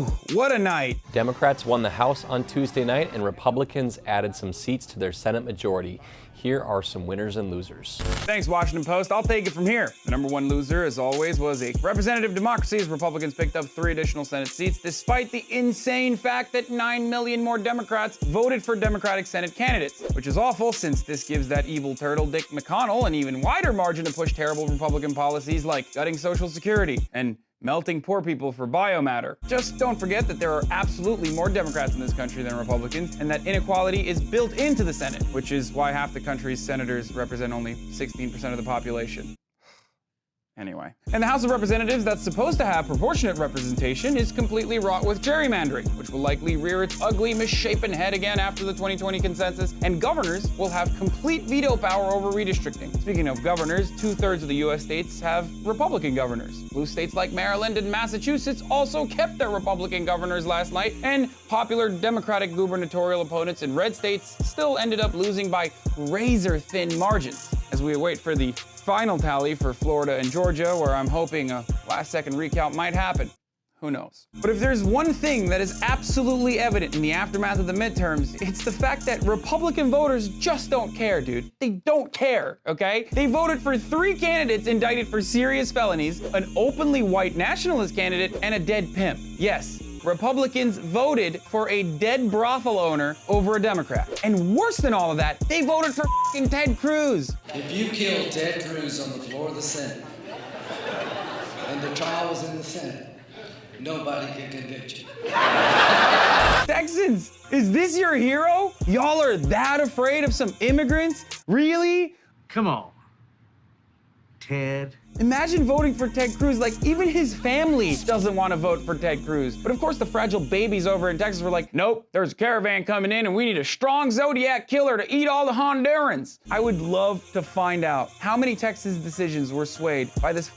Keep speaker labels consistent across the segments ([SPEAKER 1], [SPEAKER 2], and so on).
[SPEAKER 1] Whew, what a night.
[SPEAKER 2] Democrats won the House on Tuesday night, and Republicans added some seats to their Senate majority. Here are some winners and losers.
[SPEAKER 1] Thanks, Washington Post. I'll take it from here. The number one loser, as always, was a representative democracy as Republicans picked up 3 additional Senate seats, despite the insane fact that 9 million more Democrats voted for Democratic Senate candidates, which is awful since this gives that evil turtle Dick McConnell an even wider margin to push terrible Republican policies like cutting Social Security and melting poor people for biomatter. Just don't forget that there are absolutely more Democrats in this country than Republicans, and that inequality is built into the Senate, which is why half the country's senators represent only 16% of the population. Anyway. And the House of Representatives that's supposed to have proportionate representation is completely wrought with gerrymandering, which will likely rear its ugly, misshapen head again after the 2020 consensus, and governors will have complete veto power over redistricting. Speaking of governors, 2/3 of the US states have Republican governors. Blue states like Maryland and Massachusetts also kept their Republican governors last night, and popular Democratic gubernatorial opponents in red states still ended up losing by razor-thin margins. As we await for the final tally for Florida and Georgia, where I'm hoping a last-second recount might happen. Who knows? But if there's one thing that is absolutely evident in the aftermath of the midterms, it's the fact that Republican voters just don't care, dude. They don't care, okay? They voted for 3 candidates indicted for serious felonies, an openly white nationalist candidate, and a dead pimp. Yes, Republicans voted for a dead brothel owner over a Democrat. And worse than all of that, they voted for f***ing Ted Cruz.
[SPEAKER 3] If you killed Ted Cruz on the floor of the Senate, and the trial was in the Senate, nobody can convict you.
[SPEAKER 1] Texans, is this your hero? Y'all are that afraid of some immigrants? Really?
[SPEAKER 4] Come on, Ted.
[SPEAKER 1] Imagine voting for Ted Cruz. Like, even his family doesn't want to vote for Ted Cruz. But of course, the fragile babies over in Texas were like, nope, there's a caravan coming in and we need a strong Zodiac killer to eat all the Hondurans. I would love to find out how many Texas decisions were swayed by this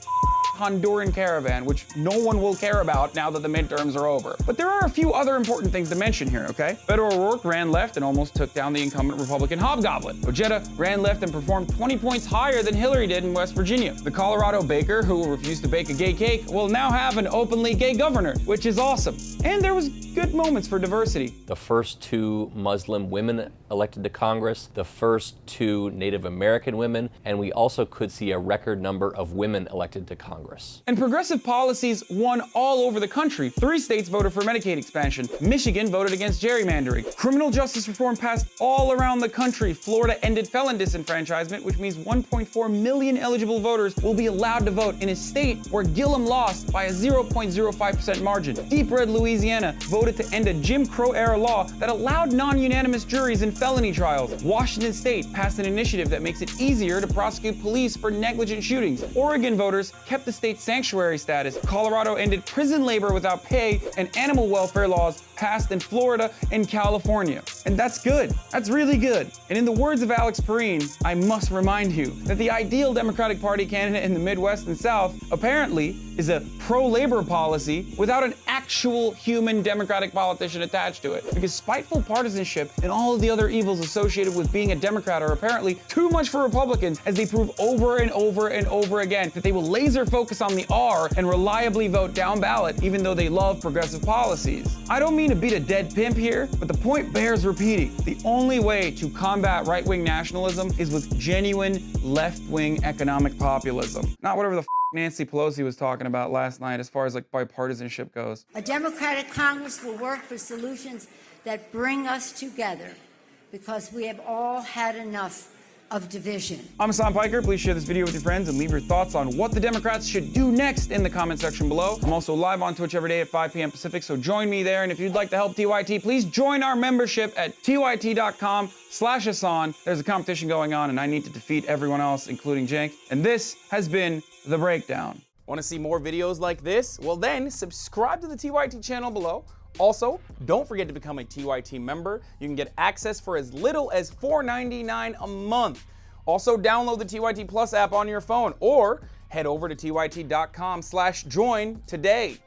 [SPEAKER 1] Honduran caravan, which no one will care about now that the midterms are over. But there are a few other important things to mention here, okay? Beto O'Rourke ran left and almost took down the incumbent Republican hobgoblin. Ojeda ran left and performed 20 points higher than Hillary did in West Virginia. The Colorado baker, who refused to bake a gay cake, will now have an openly gay governor, which is awesome. And there was good moments for diversity.
[SPEAKER 2] The first 2 Muslim women elected to Congress, the first 2 Native American women, and we also could see a record number of women elected to Congress.
[SPEAKER 1] And progressive policies won all over the country. 3 states voted for Medicaid expansion. Michigan voted against gerrymandering. Criminal justice reform passed all around the country. Florida ended felon disenfranchisement, which means 1.4 million eligible voters will be allowed to vote in a state where Gillum lost by a 0.05% margin. Deep Red Louisiana voted to end a Jim Crow-era law that allowed non-unanimous juries in felony trials. Washington State passed an initiative that makes it easier to prosecute police for negligent shootings. Oregon voters kept the state's sanctuary status. Colorado ended prison labor without pay, and animal welfare laws passed in Florida and California. And that's good. That's really good. And in the words of Alex Perrine, I must remind you that the ideal Democratic Party candidate in the Midwest and South apparently is a pro-labor policy without an actual human Democratic politician attached to it. Because spiteful partisanship and all of the other evils associated with being a Democrat are apparently too much for Republicans, as they prove over and over and over again that they will laser focus on the R and reliably vote down ballot even though they love progressive policies. I don't mean to beat a dead pimp here, but the point bears repeating. The only way to combat right-wing nationalism is with genuine left-wing economic populism. Not whatever the Nancy Pelosi was talking about last night as far as like bipartisanship goes.
[SPEAKER 5] A Democratic Congress will work for solutions that bring us together, because we have all had enough of division.
[SPEAKER 1] I'm Hasan Piker. Please share this video with your friends and leave your thoughts on what the Democrats should do next in the comment section below. I'm also live on Twitch every day at 5 p.m. Pacific, so join me there. And if you'd like to help TYT, please join our membership at tyt.com/Hasan. There's a competition going on, and I need to defeat everyone else, including Jank. And this has been The Breakdown. Want to see more videos like this? Well then, subscribe to the TYT channel below. Also, don't forget to become a TYT member. You can get access for as little as $4.99 a month. Also, download the TYT Plus app on your phone or head over to tyt.com/join today.